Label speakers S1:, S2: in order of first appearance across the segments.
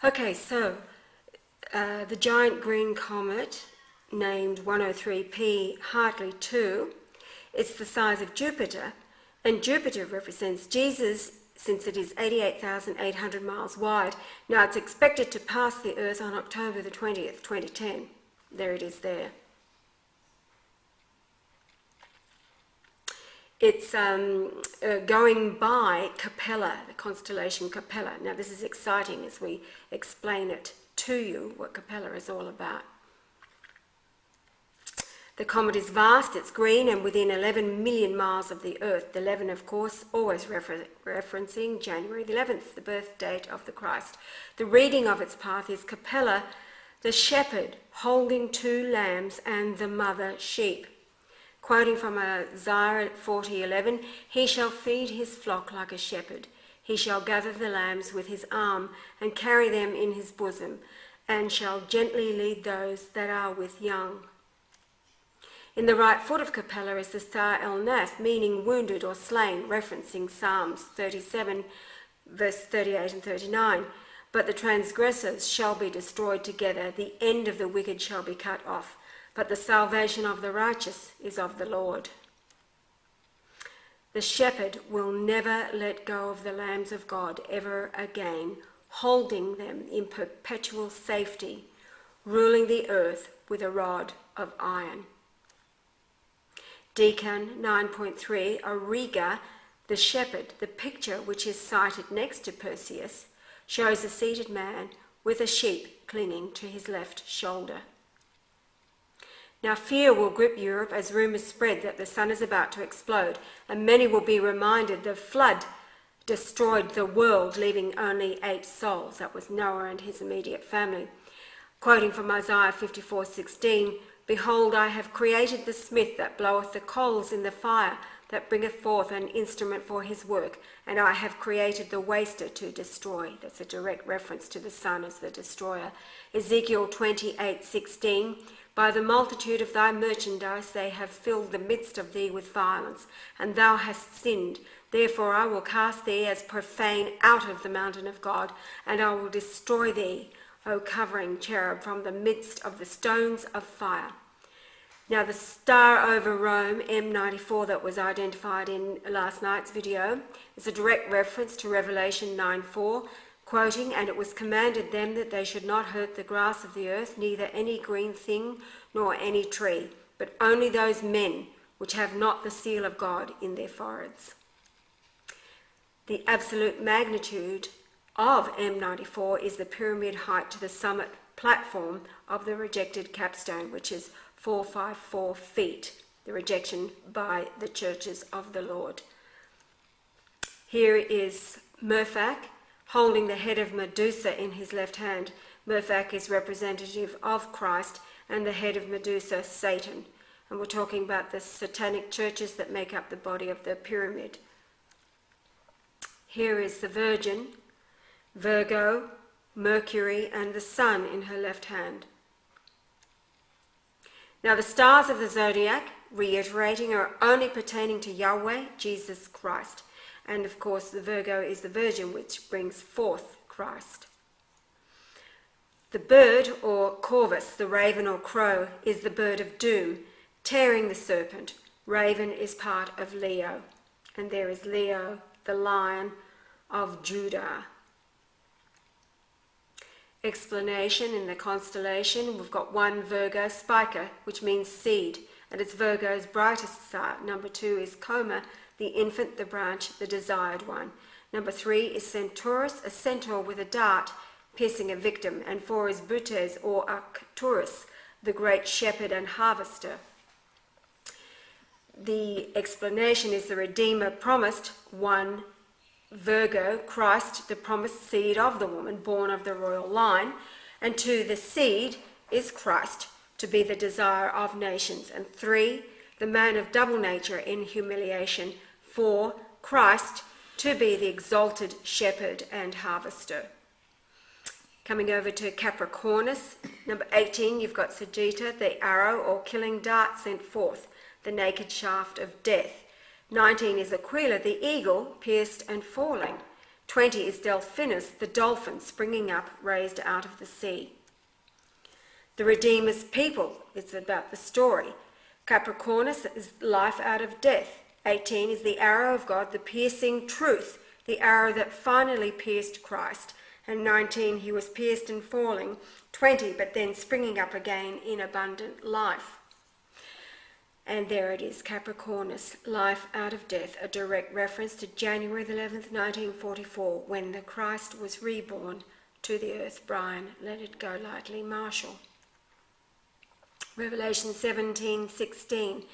S1: Okay, so the giant green comet named 103P Hartley 2, it's the size of Jupiter, and Jupiter represents Jesus since it is 88,800 miles wide. Now it's expected to pass the Earth on October the 20th, 2010. There it is there. It's going by Capella, the constellation Capella. Now this is exciting as we explain it to you, what Capella is all about. The comet is vast, it's green, and within 11 million miles of the Earth. The 11, of course, always referencing January the 11th, the birth date of the Christ. The reading of its path is Capella, the shepherd holding 2 lambs and the mother sheep. Quoting from Isaiah 40:11, he shall feed his flock like a shepherd. He shall gather the lambs with his arm and carry them in his bosom, and shall gently lead those that are with young. In the right foot of Capella is the star El Nath, meaning wounded or slain, referencing Psalms 37, verse 38 and 39. But the transgressors shall be destroyed together, the end of the wicked shall be cut off, but the salvation of the righteous is of the Lord. The shepherd will never let go of the lambs of God ever again, holding them in perpetual safety, ruling the earth with a rod of iron. Deacon 9.3, Auriga, the shepherd, the picture which is cited next to Perseus, shows a seated man with a sheep clinging to his left shoulder. Now fear will grip Europe as rumours spread that the sun is about to explode, and many will be reminded the flood destroyed the world, leaving only 8 souls. That was Noah and his immediate family. Quoting from Isaiah 54:16, behold, I have created the smith that bloweth the coals in the fire, that bringeth forth an instrument for his work, and I have created the waster to destroy. That's a direct reference to the sun as the destroyer. Ezekiel 28:16, by the multitude of thy merchandise they have filled the midst of thee with violence, and thou hast sinned. Therefore I will cast thee as profane out of the mountain of God, and I will destroy thee, O covering cherub, from the midst of the stones of fire. Now the star over Rome, M94, that was identified in last night's video, is a direct reference to Revelation 9:4, quoting, and it was commanded them that they should not hurt the grass of the earth, neither any green thing, nor any tree, but only those men which have not the seal of God in their foreheads. The absolute magnitude of M94 is the pyramid height to the summit platform of the rejected capstone, which is 454 feet, the rejection by the churches of the Lord. Here is Murphak holding the head of Medusa in his left hand. Murphak is representative of Christ, and the head of Medusa, Satan. And we're talking about the satanic churches that make up the body of the pyramid. Here is the Virgin, Virgo, Mercury, and the sun in her left hand. Now the stars of the zodiac, reiterating, are only pertaining to Yahweh, Jesus Christ. And of course the Virgo is the Virgin, which brings forth Christ. The bird, or corvus, the raven or crow, is the bird of doom, tearing the serpent. Raven is part of Leo. And there is Leo, the lion of Judah. Explanation in the constellation, we've got 1 Virgo Spica, which means seed, and it's Virgo's brightest star. Number 2 is Coma, the infant, the branch, the desired one. Number 3 is Centaurus, a centaur with a dart piercing a victim, and 4 is Butes or Arcturus, the great shepherd and harvester. The explanation is the Redeemer promised, 1 Virgo, Christ, the promised seed of the woman, born of the royal line, and 2, the seed is Christ, to be the desire of nations, and 3, the man of double nature in humiliation, 4, Christ, to be the exalted shepherd and harvester. Coming over to Capricornus, number 18, you've got Sagitta, the arrow or killing dart sent forth, the naked shaft of death. 19 is Aquila, the eagle, pierced and falling. 20 is Delphinus, the dolphin springing up, raised out of the sea. The Redeemer's people, it's about the story. Capricornus is life out of death. 18 is the arrow of God, the piercing truth, the arrow that finally pierced Christ. And 19, he was pierced and falling. 20, but then springing up again in abundant life. And there it is, Capricornus, life out of death, a direct reference to January the 11th, 1944, when the Christ was reborn to the earth. Brian, let it go lightly, Marshall. Revelation 17:16,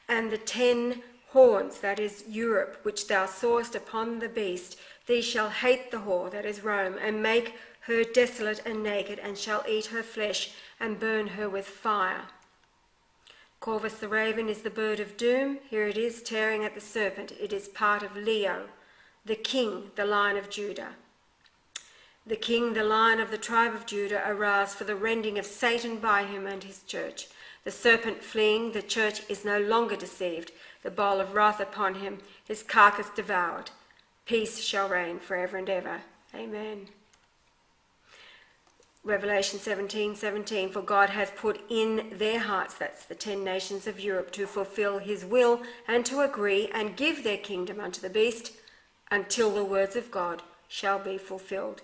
S1: and the 10 horns, that is Europe, which thou sawest upon the beast, these shall hate the whore, that is Rome, and make her desolate and naked, and shall eat her flesh, and burn her with fire. Corvus the raven is the bird of doom. Here it is, tearing at the serpent. It is part of Leo, the king, the lion of Judah. The king, the lion of the tribe of Judah, aroused for the rending of Satan by him and his church. The serpent fleeing, the church is no longer deceived. The bowl of wrath upon him, his carcass devoured. Peace shall reign forever and ever. Amen. Revelation 17:17, for God hath put in their hearts, that's the 10 nations of Europe, to fulfill his will and to agree and give their kingdom unto the beast until the words of God shall be fulfilled.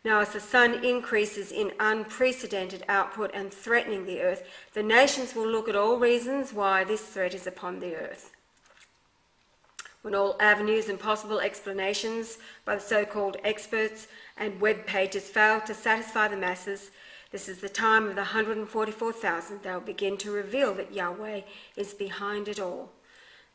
S1: Now as the sun increases in unprecedented output and threatening the earth, the nations will look at all reasons why this threat is upon the earth. When all avenues and possible explanations by the so-called experts and web pages fail to satisfy the masses, this is the time of the 144,000. They'll begin to reveal that Yahweh is behind it all.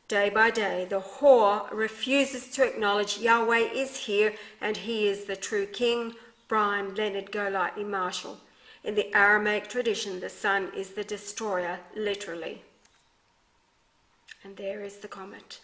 S1: Day by day, the whore refuses to acknowledge Yahweh is here and he is the true king. Brian Leonard Golightly Marshall. In the Aramaic tradition, the sun is the destroyer, literally. And there is the comet.